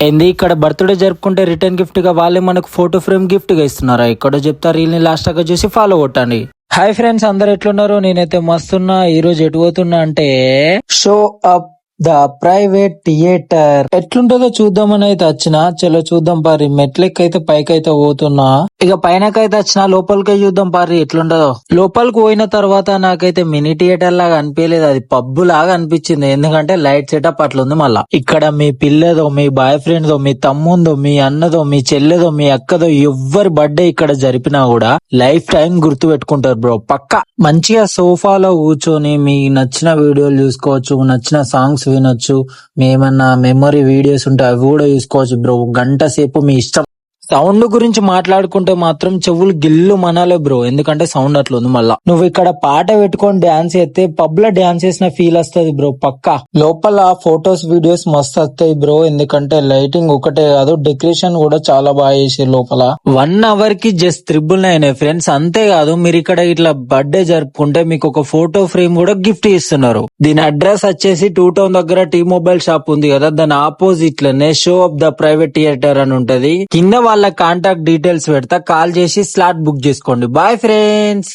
ఏంది ఇక్కడ birthday జరుపుకుంటే return gift గా వాళ్ళే మనకు ఫోటో ఫ్రేమ్ గిఫ్ట్ గా ఇస్తున్నారా? ఇక్కడ చెప్తా, రీల్ ని లాస్ట్ దాకా చూసి ఫాలో కొట్టండి. హాయ్ ఫ్రెండ్స్, అందరు ఎట్లున్నారు? నేనైతే మస్తున్నా. ఈ రోజు ఎటు పోతున్నా అంటే show up the private theatre. ఎట్లుంటుందో చూద్దామని అయితే వచ్చిన. చలో చూద్దాం పారి. మెట్లెక్కైతే పైకైతే పోతున్నా. ఇక పైనకైతే వచ్చిన, లోపలికి చూద్దాం పారి ఎట్లుంటదో. లోపలికి పోయిన తర్వాత నాకైతే మినీ థియేటర్ లాగా అనిపించలేదు, అది పబ్బు లాగా అనిపించింది. ఎందుకంటే లైట్ సెటప్ అట్లుంది. మళ్ళా ఇక్కడ మీ పిల్లదో, మీ బాయ్ ఫ్రెండ్దో, మీ తమ్ముందో, మీ అన్నదో, మీ చెల్లెదో, మీ అక్కదో ఎవ్వరి బర్త్డే ఇక్కడ జరిపినా కూడా లైఫ్ టైం గుర్తు పెట్టుకుంటారు బ్రో, పక్కా. మంచిగా సోఫాలో కూర్చొని మీకు నచ్చిన వీడియోలు చూసుకోవచ్చు, నచ్చిన సాంగ్స్ వినొచ్చు, మేమన్నా మెమరీ వీడియోస్ ఉంటే అవి కూడా చూసుకోవచ్చు బ్రో. గంట సేపు మీ ఇష్టం. సౌండ్ గురించి మాట్లాడుకుంటే మాత్రం చెవులు గిల్లు మనాలే బ్రో, ఎందుకంటే సౌండ్ అట్లుంది. మళ్ళా నువ్వు ఇక్కడ పాట పెట్టుకొని డాన్స్ చేస్తే పబ్ లో డాన్స్ చేసిన ఫీల్ వస్తుంది బ్రో, పక్కా. లోపల ఫొటోస్ వీడియోస్ మస్తు వస్తాయి బ్రో, ఎందుకంటే లైటింగ్ ఒకటే కాదు, డెకరేషన్ కూడా చాలా బాగా చేసారు లోపల. 1 hour కి జస్ట్ 999 ఫ్రెండ్స్. అంతేకాదు, మీరు ఇక్కడ ఇట్లా బర్త్డే జరుపుకుంటే మీకు ఒక ఫోటో ఫ్రేమ్ కూడా గిఫ్ట్ ఇస్తున్నారు. దీని అడ్రస్ వచ్చేసి 2 Town దగ్గర టీ మొబైల్ షాప్ ఉంది కదా, దాని ఆపోజిట్ లోనే show of the private theatre అని ఉంటది. కింద వాళ్ళ కాంటాక్ట్ డీటెయిల్స్ పెడతా, కాల్ చేసి స్లాట్ బుక్ చేసుకోండి. Bye friends.